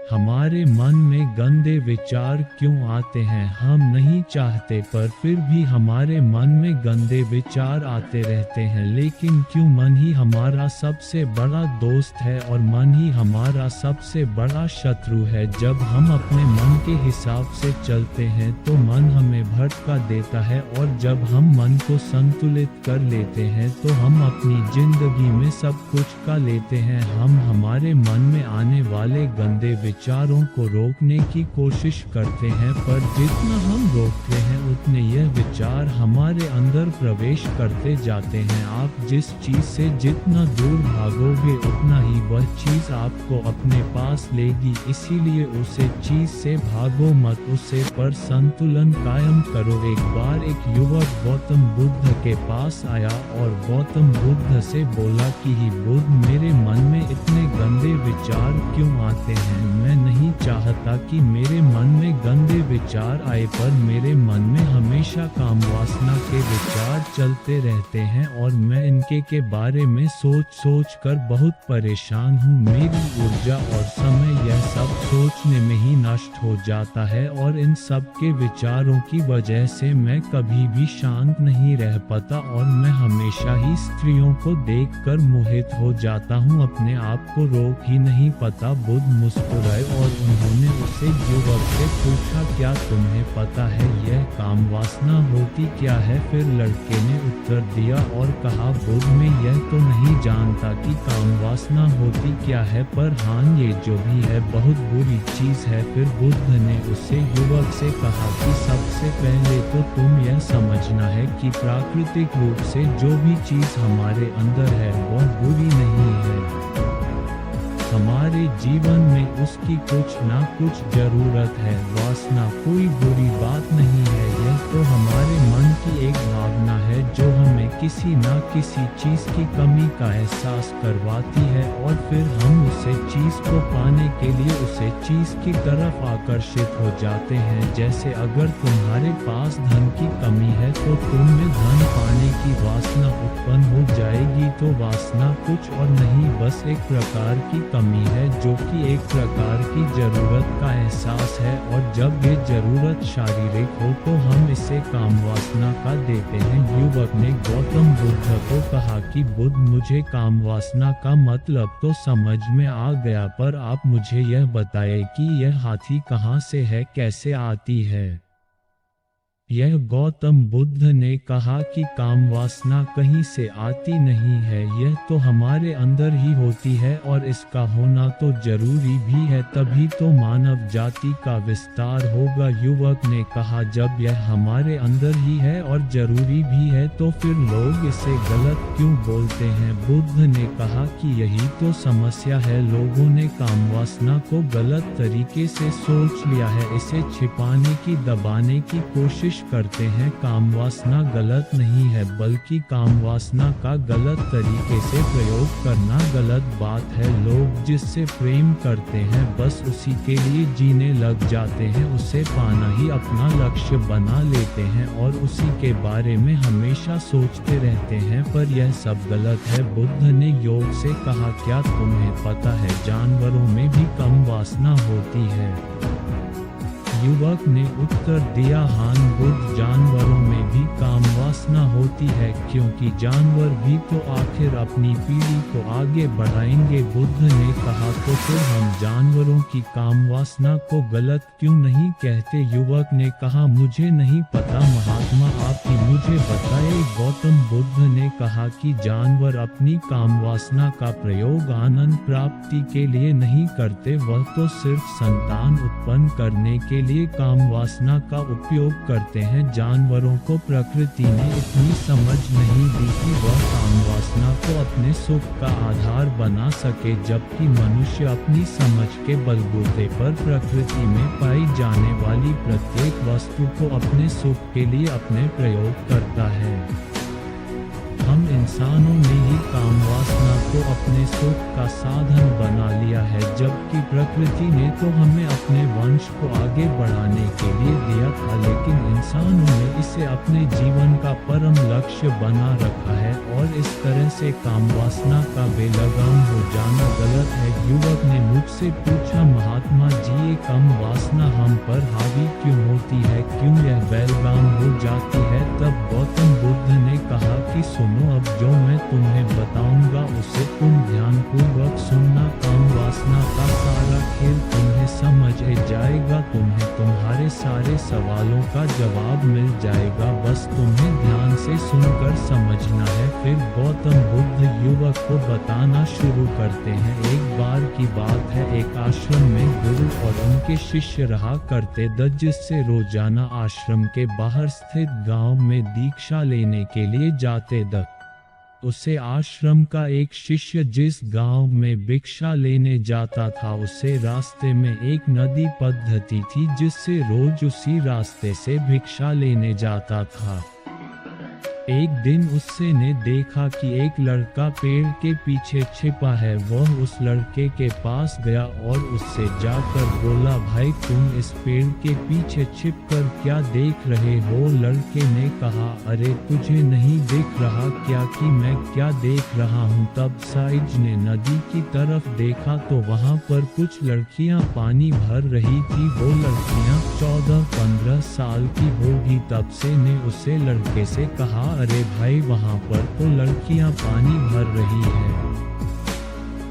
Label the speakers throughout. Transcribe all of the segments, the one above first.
Speaker 1: हमारे मन में गंदे विचार क्यों आते हैं? हम नहीं चाहते पर फिर भी हमारे मन में गंदे विचार आते रहते हैं। लेकिन क्यों? मन ही हमारा सबसे बड़ा दोस्त है और मन ही हमारा सबसे बड़ा शत्रु है। जब हम अपने मन के हिसाब से चलते हैं तो मन हमें भटका देता है, और जब हम मन को संतुलित कर लेते हैं तो हम अपनी जिंदगी में सब कुछ का लेते हैं। हम हमारे मन में आने वाले गंदे विचारों को रोकने की कोशिश करते हैं, पर जितना हम रोकते हैं उतने यह विचार हमारे अंदर प्रवेश करते जाते हैं। आप जिस चीज से जितना दूर भागोगे उतना ही वह चीज आपको अपने पास लेगी। इसीलिए उसे चीज से भागो मत, उसे पर संतुलन कायम करो। एक बार एक युवक गौतम बुद्ध के पास आया और गौतम बुद्ध से बोला कि ही बुद्ध, मेरे मन में इतने गंदे विचार क्यों आते हैं? मैं नहीं चाहता कि मेरे मन में गंदे विचार आए, पर मेरे मन में हमेशा काम वासना के विचार चलते रहते हैं और मैं इनके के बारे में सोच कर बहुत परेशान हूँ। मेरी ऊर्जा और समय यह सब सोचने में ही नष्ट हो जाता है, और इन सब के विचारों की वजह से मैं कभी भी शांत नहीं रह पाता और मैं हमेशा ही स्त्रियों को देखकर मोहित हो जाता हूँ। अपने आप को रोक ही नहीं पाता। बुद्ध मुस्कुराए और उन्होंने उसे युवक से पूछा, क्या तुम्हें पता है यह काम वासना होती क्या है? फिर लड़के ने उत्तर दिया और कहा, बुद्ध मैं यह तो नहीं जानता कि काम वासना होती क्या है, पर हाँ ये जो भी है बहुत बुरी चीज है। फिर बुद्ध ने उसे युवक से कहा कि सबसे पहले तो तुम यह समझना है कि प्राकृतिक रूप से जो भी चीज हमारे अंदर है वह बुरी नहीं है। हमारे जीवन में उसकी कुछ ना कुछ जरूरत है। वासना कोई बुरी बात नहीं है, यह तो हमारे मन की एक भावना है जो हमें किसी ना किसी चीज की कमी का एहसास करवाती है, और फिर हम उसे चीज को पाने के लिए उसे चीज की तरफ आकर्षित हो जाते हैं। जैसे अगर तुम्हारे पास धन की कमी है तो तुम में धन पाने की वासना उत्पन्न हो जाएगी। तो वासना कुछ और नहीं, बस एक प्रकार की कमी है जो कि एक प्रकार की जरूरत का एहसास है, और जब ये जरूरत शारीरिक हो तो हम इसे काम वासना का देते हैं। युवक ने गौतम बुद्ध को कहा कि बुद्ध मुझे काम वासना का मतलब तो समझ में आ गया, पर आप मुझे यह बताएं कि यह हाथी कहाँ से है, कैसे आती है? यह गौतम बुद्ध ने कहा कि काम वासना कहीं से आती नहीं है, यह तो हमारे अंदर ही होती है और इसका होना तो जरूरी भी है, तभी तो मानव जाति का विस्तार होगा। युवक ने कहा, जब यह हमारे अंदर ही है और जरूरी भी है तो फिर लोग इसे गलत क्यों बोलते हैं? बुद्ध ने कहा कि यही तो समस्या है, लोगों ने काम वासना को गलत तरीके से सोच लिया है, इसे छिपाने की दबाने की कोशिश करते हैं। काम वासना गलत नहीं है, बल्कि काम वासना का गलत तरीके से प्रयोग करना गलत बात है। लोग जिससे प्रेम करते हैं बस उसी के लिए जीने लग जाते हैं, उसे पाना ही अपना लक्ष्य बना लेते हैं और उसी के बारे में हमेशा सोचते रहते हैं, पर यह सब गलत है। बुद्ध ने योग से कहा, क्या तुम्हें पता है जानवरों में भी कम वासना होती है? युवक ने उत्तर दिया, हाँ बुद्ध, जानवरों में भी काम वासना होती है, क्योंकि जानवर भी तो आखिर अपनी पीढ़ी को आगे बढ़ाएंगे। बुद्ध ने कहा, तो फिर हम जानवरों की काम वासना को गलत क्यों नहीं कहते? युवक ने कहा, मुझे नहीं पता महात्मा, आप ही मुझे बताए। गौतम बुद्ध ने कहा कि जानवर अपनी काम वासना का प्रयोग आनंद प्राप्ति के लिए नहीं करते, वह तो सिर्फ संतान उत्पन्न करने के लिए काम वासना का उपयोग करते हैं। जानवरों को प्रकृति ने इतनी समझ नहीं दी कि वह काम वासना को अपने सुख का आधार बना सके, जबकि मनुष्य अपनी समझ के बलबूते पर प्रकृति में पाई जाने वाली प्रत्येक वस्तु को अपने सुख के लिए अपने प्रयोग करता है। हम इंसानों ने ही काम वासना को अपने सुख का साधन बना लिया है, जबकि प्रकृति ने तो हमें अपने वंश को आगे बढ़ाने के लिए दिया था, लेकिन इंसानों ने इसे अपने जीवन का परम लक्ष्य बना रखा है, और इस तरह से काम वासना का बेलगाम हो जाना गलत है। युवक ने मुझसे पूछा, महात्मा कम वासना हम पर हावी क्यों होती है, क्यों यह बैलगाम हो जाती है। तब गौतम बुद्ध ने कहा कि सुनो, अब जो मैं तुम्हें बताऊंगा उसे तुम ध्यानपूर्वक सुनना। काम वासना का सारा खेल तुम्हें समझ जाएगा, तुम्हें तुम्हारे सारे सवालों का जवाब मिल जाएगा, बस तुम्हें ध्यान से सुनकर समझना है। फिर गौतम बुद्ध युवक को बताना शुरू करते हैं। एक बार की बात है, एक आश्रम में गुरु और उनके शिष्य रहा करते थे, जिससे रोजाना आश्रम के बाहर स्थित गांव में दीक्षा लेने के लिए जाते थे। उसे आश्रम का एक शिष्य जिस गांव में भिक्षा लेने जाता था, उसे रास्ते में एक नदी पद्धति थी जिससे रोज उसी रास्ते से भिक्षा लेने जाता था। एक दिन उससे ने देखा कि एक लड़का पेड़ के पीछे छिपा है। वह उस लड़के के पास गया और उससे जाकर बोला, भाई तुम इस पेड़ के पीछे छिपकर क्या देख रहे हो? लड़के ने कहा, अरे तुझे नहीं दिख रहा क्या कि मैं क्या देख रहा हूँ? तब साइज ने नदी की तरफ देखा तो वहाँ पर कुछ लड़कियाँ पानी भर रही थी। वो लड़कियाँ 14-15 साल की होगी। तब से ने उसे लड़के से कहा, अरे भाई वहाँ पर तो लड़कियाँ पानी भर रही है,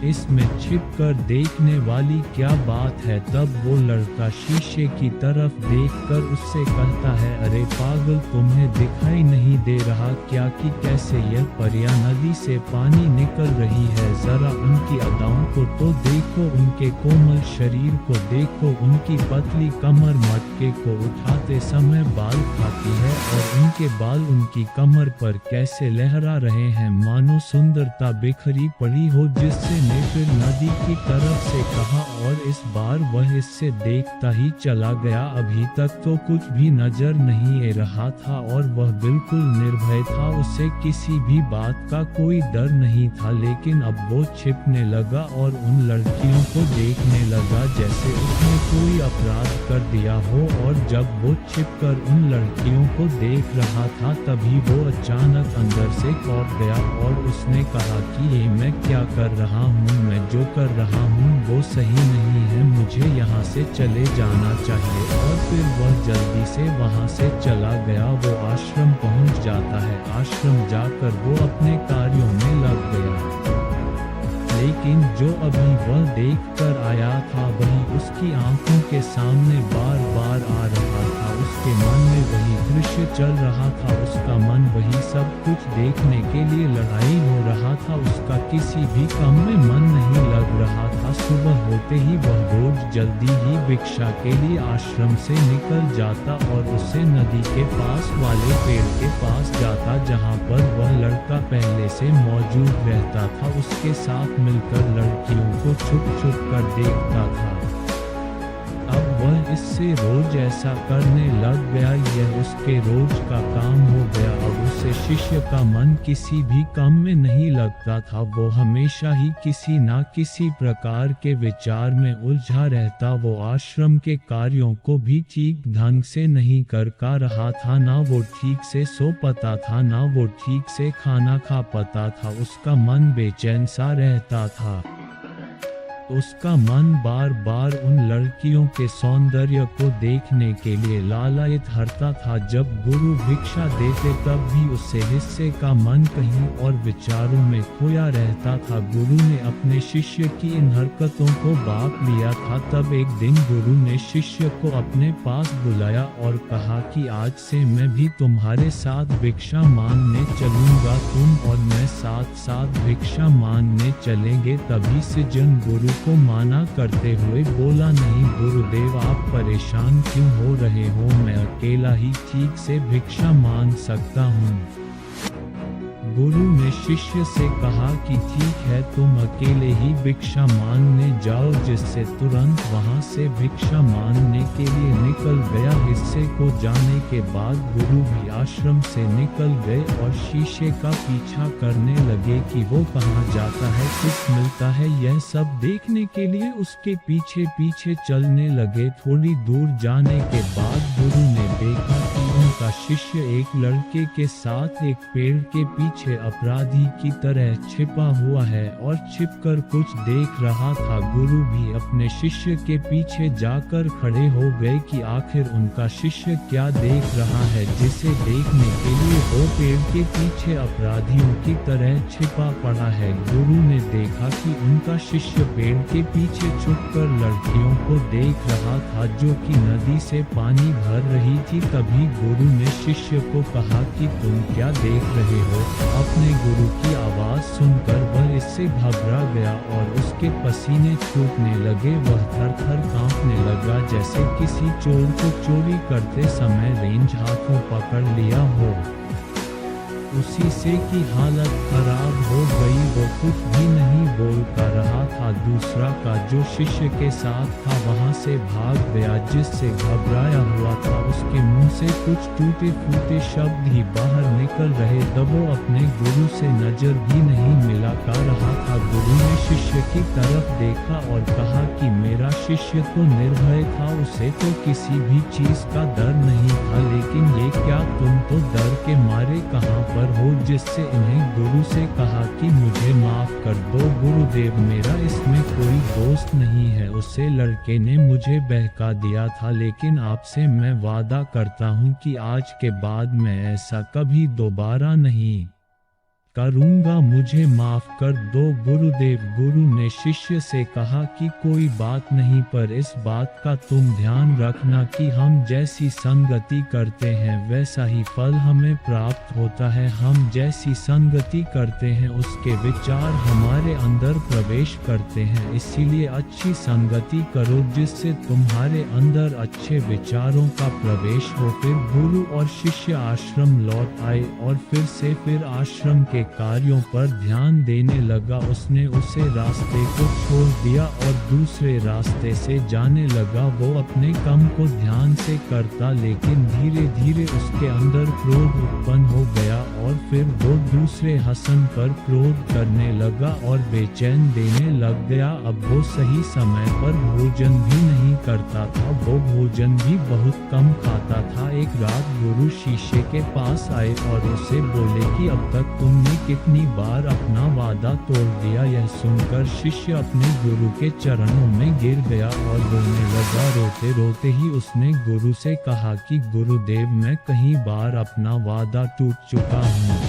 Speaker 1: इसमें छिपकर देखने वाली क्या बात है? तब वो लड़का शीशे की तरफ देखकर उससे कहता है, अरे पागल, तुम्हें दिखाई नहीं दे रहा क्या कि कैसे यह परियां नदी से पानी निकल रही है? जरा उनकी अदाओं को तो देखो, उनके कोमल शरीर को देखो, उनकी पतली कमर मटके को उठाते समय बाल खाती है और उनके बाल उनकी कमर पर कैसे लहरा रहे हैं, मानो सुंदरता बिखरी पड़ी हो। जिससे ने फिर नदी की तरफ से कहा और इस बार वह इससे देखता ही चला गया। अभी तक तो कुछ भी नजर नहीं आ रहा था और वह बिल्कुल निर्भय था, उसे किसी भी बात का कोई डर नहीं था। लेकिन अब वो छिपने लगा और उन लड़कियों को देखने लगा जैसे उसने कोई अपराध कर दिया हो। और जब वो छिपकर उन लड़कियों को देख रहा था तभी वो अचानक अंदर से कौंध गया और उसने कहा कि ये मैं क्या कर रहा हूँ? मैं जो कर रहा हूँ वो सही नहीं है, मुझे यहाँ से चले जाना चाहिए। और फिर वह जल्दी से वहाँ से चला गया। वो आश्रम पहुँच जाता है। आश्रम जाकर वो अपने कार्यों में लग गया। लेकिन जो अभी वह देखकर आया था वही उसकी आंखों के सामने बार बार आ रहा था। उसके मन में वही दृश्य चल रहा था। उसका मन वही सब कुछ देखने के लिए लड़ाई हो रहा था। उसका किसी भी काम में मन नहीं लग रहा था। सुबह होते ही वह रोज जल्दी ही भिक्षा के लिए आश्रम से निकल जाता और उसे नदी के पास वाले पेड़ के पास जाता जहाँ पर वह लड़का पहले से मौजूद रहता था। उसके साथ मिलकर लड़कियों को छुप छुप कर देखता था। अब वह इससे रोज ऐसा करने लग गया। यह उसके रोज का काम हो गया। अब उसे शिष्य का मन किसी भी काम में नहीं लगता था। वो हमेशा ही किसी ना किसी प्रकार के विचार में उलझा रहता। वो आश्रम के कार्यों को भी ठीक ढंग से नहीं कर पा रहा था। ना वो ठीक से सो पाता था, ना वो ठीक से खाना खा पाता था। उसका मन बेचैन सा रहता था। उसका मन बार बार उन लड़कियों के सौंदर्य को देखने के लिए लालायित हरता था। जब गुरु भिक्षा देते तब भी उससे हिस्से का मन कहीं और विचारों में खोया रहता था। गुरु ने अपने शिष्य की इन हरकतों को बाप लिया था। तब एक दिन गुरु ने शिष्य को अपने पास बुलाया और कहा कि आज से मैं भी तुम्हारे साथ भिक्षा मांगने चलूंगा। तुम और मैं साथ साथ भिक्षा मांगने चलेंगे। तभी सज्जन गुरु को माना करते हुए बोला, नहीं गुरुदेव, आप परेशान क्यों हो रहे हो? मैं अकेला ही ठीक से भिक्षा मांग सकता हूँ। गुरु ने शिष्य से कहा कि ठीक है, तुम अकेले ही भिक्षा मांगने जाओ। जिससे तुरंत वहां से भिक्षा मांगने के लिए निकल गया। हिस्से को जाने के बाद गुरु भी आश्रम से निकल गए और शीशे का पीछा करने लगे कि वो कहाँ जाता है, कुछ मिलता है। यह सब देखने के लिए उसके पीछे पीछे चलने लगे। थोड़ी दूर जाने के बाद गुरु ने देखा कि उन उनका शिष्य एक लड़के के साथ एक पेड़ के पीछे अपराधी की तरह छिपा हुआ है और छिपकर कुछ देख रहा था। गुरु भी अपने शिष्य के पीछे जाकर खड़े हो गए कि आखिर उनका शिष्य क्या देख रहा है, जिसे देखने के लिए वो पेड़ के पीछे अपराधियों की तरह छिपा पड़ा है। गुरु ने देखा कि उनका शिष्य पेड़ के पीछे छुपकर लड़कियों को देख रहा था जो कि नदी से पानी भर रही थी। तभी गुरु ने शिष्य को कहा कि तुम क्या देख रहे हो। अपने गुरु की आवाज सुनकर वह इससे घबरा गया और उसके पसीने छूटने लगे। वह थर-थर कांपने लगा जैसे किसी चोर को चोरी करते समय रेंज हाथों पकड़ लिया हो। उसी से की हालत खराब हो गई। वो कुछ भी नहीं बोल कर रहा था। दूसरा का जो शिष्य के साथ था वहां से भाग गया, जिससे घबराया हुआ था उसके मुंह से कुछ टूटे फूटे शब्द ही बाहर निकल रहे। तब वो अपने गुरु से नजर भी नहीं मिला कर रहा था। गुरु ने शिष्य की तरफ देखा और कहा कि मेरा शिष्य तो निर्भय था, उसे तो किसी भी चीज का डर नहीं था, लेकिन ये क्या तुम तो डर के मारे कहाँ पर हो। जिससे इन्हें गुरु से कहा कि मुझे माफ कर दो गुरुदेव, मेरा इसमें कोई दोस्त नहीं है। उसे लड़के ने मुझे बहका दिया था, लेकिन आपसे मैं वादा करता हूँ कि आज के बाद मैं ऐसा कभी दोबारा नहीं करूँगा, मुझे माफ कर दो गुरुदेव। गुरु ने शिष्य से कहा कि कोई बात नहीं, पर इस बात का तुम ध्यान रखना कि हम जैसी संगति करते हैं वैसा ही फल हमें प्राप्त होता है। हम जैसी संगति करते हैं उसके विचार हमारे अंदर प्रवेश करते हैं, इसीलिए अच्छी संगति करो जिससे तुम्हारे अंदर अच्छे विचारों का प्रवेश हो। फिर गुरु और शिष्य आश्रम लौट आए और फिर आश्रम के कार्यों पर ध्यान देने लगा। उसने उसे रास्ते को छोड़ दिया और दूसरे रास्ते से जाने लगा। वो अपने काम को ध्यान से करता, लेकिन धीरे धीरे उसके अंदर क्रोध उत्पन्न हो गया और फिर वो दूसरे हसन पर क्रोध करने लगा और बेचैन देने लग गया। अब वो सही समय पर भोजन भी नहीं करता था, वो भोजन भी बहुत कम खाता था। एक रात गुरु शिष्य के पास आए और उसे बोले कि अब तक तुमने कितनी बार अपना वादा तोड़ दिया। यह सुनकर शिष्य अपने गुरु के चरणों में गिर गया और रोने लगा। रोते रोते ही उसने गुरु से कहा कि गुरुदेव, मैं कई बार अपना वादा टूट चुका हूँ,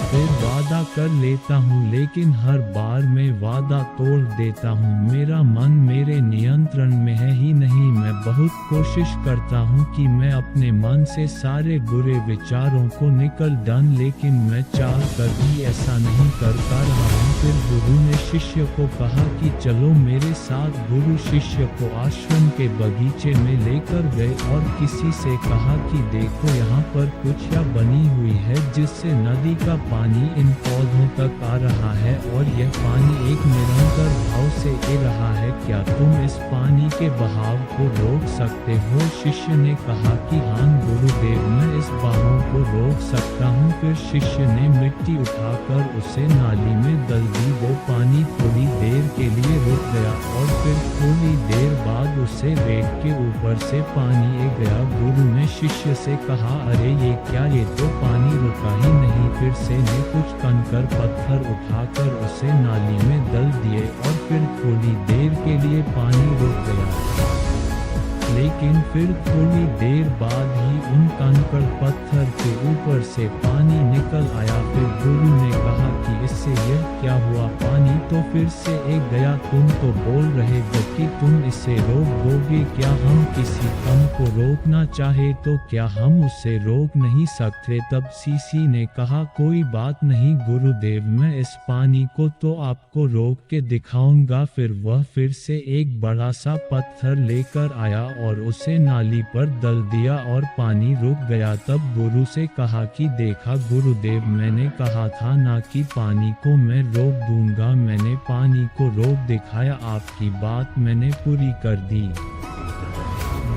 Speaker 1: फिर वादा कर लेता हूँ, लेकिन हर बार मैं वादा तोड़ देता हूँ। मेरा मन मेरे नियंत्रण में है ही नहीं। मैं बहुत कोशिश करता हूँ कि मैं अपने मन से सारे बुरे विचारों को निकल दूं, लेकिन मैं चाह कर भी ऐसा नहीं कर पा रहा हूँ। फिर गुरु ने शिष्य को कहा कि चलो मेरे साथ। गुरु शिष्य को आश्रम के बगीचे में लेकर गए और किसी से कहा कि देखो यहाँ पर कुछिया बनी हुई है जिससे नदी का पानी इन पौधों तक आ रहा है और यह पानी एक निरंतर भाव से गिर रहा है। क्या तुम इस पानी के बहाव को रोक सकते हो? शिष्य ने कहा कि हाँ गुरुदेव, मैं इस बहाव को रोक सकता हूँ। फिर शिष्य ने मिट्टी उठाकर उसे नाली में डाल दी। वो पानी थोड़ी देर के लिए रुक गया और फिर थोड़ी देर बाद उसे रेत के ऊपर से पानी आ गया। गुरु ने शिष्य से कहा, अरे ये क्या, ये तो पानी रुका ही नहीं। फिर से ने कुछ कंकड़ पत्थर उठाकर उसे नाली में डाल दिए और फिर थोड़ी देर के लिए पानी रुक गया, लेकिन फिर थोड़ी देर बाद ही उन कंकड़ पत्थर के ऊपर से पानी निकल आया। फिर गुरु ने कहा कि इससे यह क्या हुआ, पानी तो फिर से एक गया। तुम तो बोल रहे हो कि तुम इसे रोक दोगे, क्या हम किसी काम को रोकना चाहे तो क्या हम उसे रोक नहीं सकते? तब शिष्य ने कहा, कोई बात नहीं गुरुदेव, मैं इस पानी को तो आपको रोक के दिखाऊंगा। फिर वह फिर से एक बड़ा सा पत्थर लेकर आया और उसे नाली पर डाल दिया और पानी रुक गया। तब गुरु से कहा कि देखा गुरुदेव, मैंने कहा था ना कि पानी को मैं रोक दूंगा, मैंने पानी को रोक दिखाया, आपकी बात मैंने पूरी कर दी।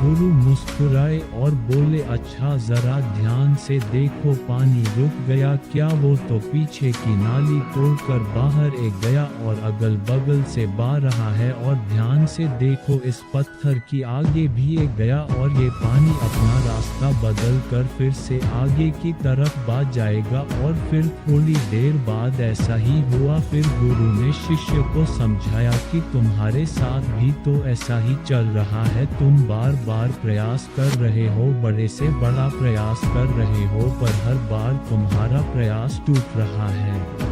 Speaker 1: गुरु मुस्कुराए और बोले, अच्छा जरा ध्यान से देखो, पानी रुक गया क्या? वो तो पीछे की नाली तोड़कर बाहर गया और अगल बगल से बह रहा है, और ध्यान से देखो इस पत्थर की आगे भी गया और ये पानी अपना रास्ता बदल कर फिर से आगे की तरफ बह जाएगा। और फिर थोड़ी देर बाद ऐसा ही हुआ। फिर गुरु ने शिष्य को समझाया कि तुम्हारे साथ भी तो ऐसा ही चल रहा है, तुम बार बार प्रयास कर रहे हो, बड़े से बड़ा प्रयास कर रहे हो, पर हर बार तुम्हारा प्रयास टूट रहा है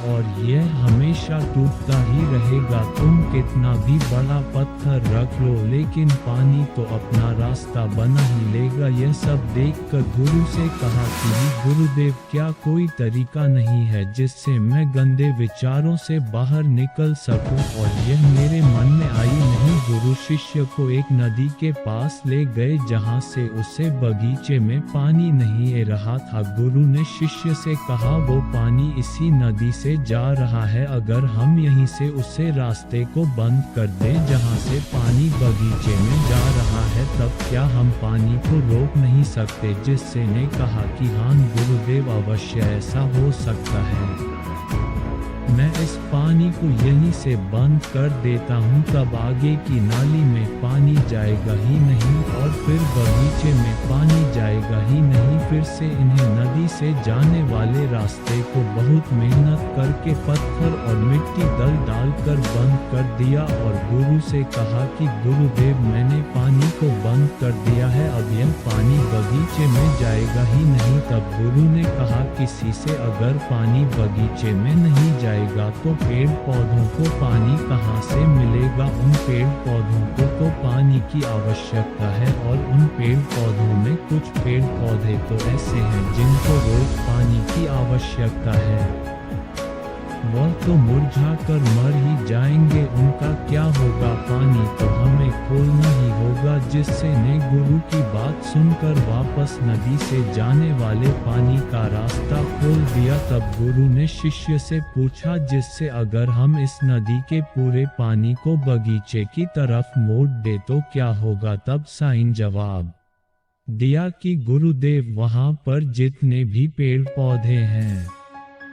Speaker 1: और यह हमेशा टूटता ही रहेगा। तुम कितना भी बड़ा पत्थर रख लो, लेकिन पानी तो अपना रास्ता बना ही लेगा। यह सब देखकर गुरु से कहा कि गुरुदेव, क्या कोई तरीका नहीं है जिससे मैं गंदे विचारों से बाहर निकल सकूं? और यह मेरे मन में आई नहीं। गुरु शिष्य को एक नदी के पास ले गए जहां से उसे बगीचे में पानी नहीं रहा था। गुरु ने शिष्य से कहा, वो पानी इसी नदी से जा रहा है, अगर हम यहीं से उसे रास्ते को बंद कर दें जहां से पानी बगीचे में जा रहा है, तब क्या हम पानी को रोक नहीं सकते? जिससे ने कहा कि हाँ गुरुदेव, अवश्य ऐसा हो सकता है। मैं इस पानी को यहीं से बंद कर देता हूँ, तब आगे की नाली में पानी जाएगा ही नहीं और फिर बगीचे में पानी जाएगा ही नहीं। फिर से इन्हें नदी से जाने वाले रास्ते को बहुत मेहनत करके पत्थर और मिट्टी डालकर बंद कर दिया और गुरु से कहा कि गुरुदेव, मैंने पानी को बंद कर दिया है, अब यह पानी बगीचे में जाएगा ही नहीं। तब गुरु ने कहा, किसी से अगर पानी बगीचे में नहीं जाएगा तो पेड़ पौधों को पानी कहाँ से मिलेगा? उन पेड़ पौधों को तो पानी की आवश्यकता है, और उन पेड़ पौधों में कुछ पेड़ पौधे तो ऐसे हैं जिनको रोज पानी की आवश्यकता है, वह तो मुरझा कर मर ही जाएंगे, उनका क्या होगा? पानी तो हमें खोलना ही होगा। जिससे ने गुरु की बात सुनकर वापस नदी से जाने वाले पानी का रास्ता खोल दिया। तब गुरु ने शिष्य से पूछा, जिससे अगर हम इस नदी के पूरे पानी को बगीचे की तरफ मोड़ दे तो क्या होगा? तब साईं जवाब दिया कि गुरुदेव, वहाँ पर जितने भी पेड़ पौधे हैं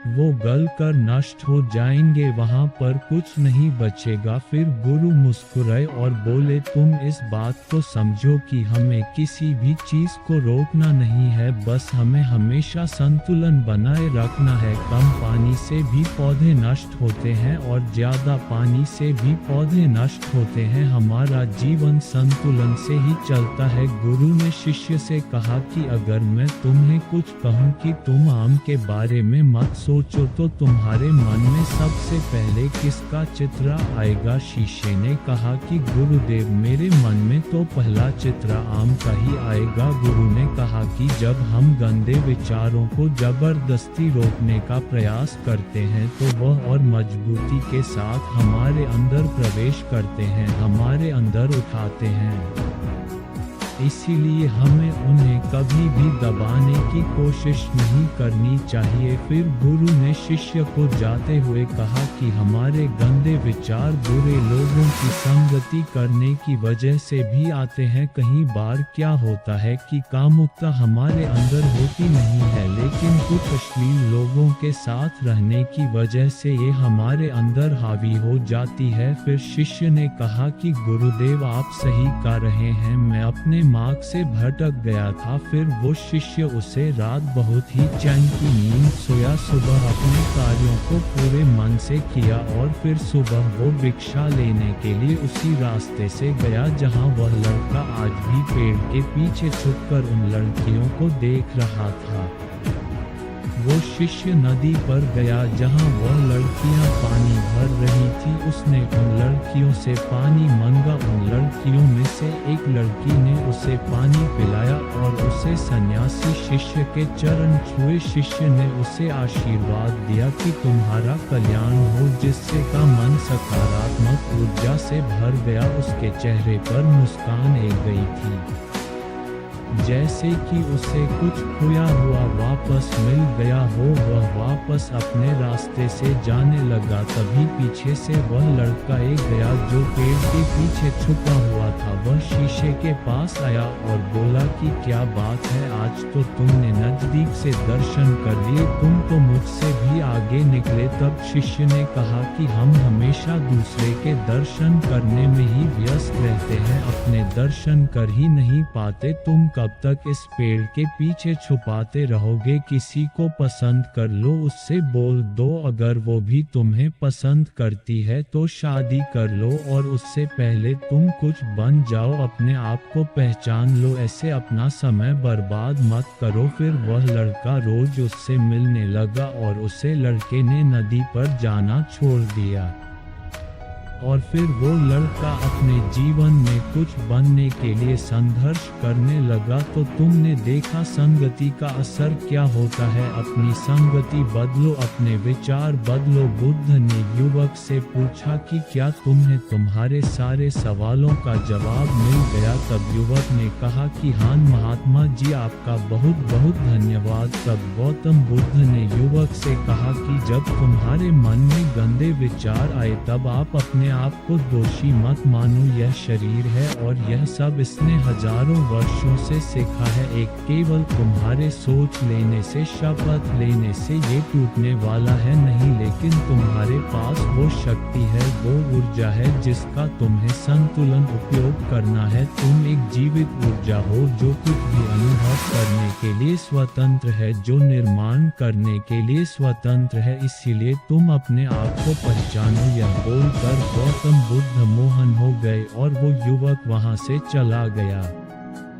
Speaker 1: वो गल कर नष्ट हो जाएंगे, वहाँ पर कुछ नहीं बचेगा। फिर गुरु मुस्कुराए और बोले, तुम इस बात को समझो कि हमें किसी भी चीज को रोकना नहीं है, बस हमें हमेशा संतुलन बनाए रखना है। कम पानी से भी पौधे नष्ट होते हैं और ज्यादा पानी से भी पौधे नष्ट होते हैं। हमारा जीवन संतुलन से ही चलता है। गुरु ने शिष्य से कहा कि अगर मैं तुम्हें कुछ कहूँ कि तुम आम के बारे में मत सोचो तो तुम्हारे मन में सबसे पहले किसका चित्र आएगा? शिष्य ने कहा कि गुरुदेव, मेरे मन में तो पहला चित्र आम का ही आएगा। गुरु ने कहा कि जब हम गंदे विचारों को जबरदस्ती रोकने का प्रयास करते हैं तो वह और मजबूती के साथ हमारे अंदर प्रवेश करते हैं, हमारे अंदर उठाते हैं। इसीलिए हमें उन्हें कभी भी दबाने की कोशिश नहीं करनी चाहिए। फिर गुरु ने शिष्य को जाते हुए कहा कि हमारे गंदे विचार बुरे लोगों की संगति करने की वजह से भी आते हैं। कई बार क्या होता है कि कामुकता हमारे अंदर होती नहीं है, लेकिन कुछ अश्लील लोगों के साथ रहने की वजह से ये हमारे अंदर हावी हो जाती है। फिर शिष्य ने कहा कि गुरुदेव, आप सही कह रहे हैं, मैं अपने मार्ग से भटक गया था। फिर वो शिष्य उसे रात बहुत ही चैन की नींद सोया। सुबह अपने कार्यों को पूरे मन से किया और फिर सुबह वो भिक्षा लेने के लिए उसी रास्ते से गया जहां वह लड़का आज भी पेड़ के पीछे छुपकर उन लड़कियों को देख रहा था। वो शिष्य नदी पर गया जहां वह लड़कियां पानी भर रही थी। उसने उन लड़कियों से पानी मांगा। उन लड़कियों में से एक लड़की ने उसे पानी पिलाया और उसे सन्यासी शिष्य के चरण छुए। शिष्य ने उसे आशीर्वाद दिया कि तुम्हारा कल्याण हो, जिससे का मन सकारात्मक ऊर्जा से भर गया। उसके चेहरे पर मुस्कान आ गई थी। जैसे कि उसे कुछ खोया हुआ वापस मिल गया हो। वह वापस अपने रास्ते से जाने लगा, तभी पीछे से वह लड़का एक गया जो पेड़ के पीछे छुपा हुआ था। वह शीशे के पास आया और बोला कि क्या बात है, आज तो तुमने नजदीक से दर्शन कर लिए, तुम तो मुझसे भी आगे निकले। तब शिष्य ने कहा कि हम हमेशा दूसरे के दर्शन करने में ही व्यस्त रहते हैं, अपने दर्शन कर ही नहीं पाते। तुम कब तक इस पेड़ के पीछे छुपाते रहोगे? किसी को पसंद कर लो, उससे बोल दो, अगर वो भी तुम्हें पसंद करती है तो शादी कर लो, और उससे पहले तुम कुछ बन जाओ, अपने आप को पहचान लो, ऐसे अपना समय बर्बाद मत करो। फिर वह लड़का रोज उससे मिलने लगा और उसे लड़के ने नदी पर जाना छोड़ दिया। और फिर वो लड़का अपने जीवन में कुछ बनने के लिए संघर्ष करने लगा। तो तुमने देखा संगति का असर क्या होता है। अपनी संगति बदलो, अपने विचार बदलो। बुद्ध ने युवक से पूछा कि क्या तुम्हें तुम्हारे सारे सवालों का जवाब मिल गया? तब युवक ने कहा कि हाँ महात्मा जी, आपका बहुत बहुत धन्यवाद। तब गौतम बुद्ध ने युवक से कहा कि जब तुम्हारे मन में गंदे विचार आए तब आप अपने आप को दोषी मत मानो। यह शरीर है और यह सब इसने हजारों वर्षों से सीखा है। एक केवल तुम्हारे सोच लेने से, शपथ लेने से ये टूटने वाला है नहीं, लेकिन तुम्हारे पास वो शक्ति है, वो ऊर्जा है जिसका तुम्हें संतुलन उपयोग करना है। तुम एक जीवित ऊर्जा हो जो कुछ भी अनुभव करने के लिए स्वतंत्र है, जो निर्माण करने के लिए स्वतंत्र है। इसीलिए तुम अपने आप को पहचानो। यह बोलकर गौतम बुद्ध मोहन हो गए और वो युवक वहां से चला गया।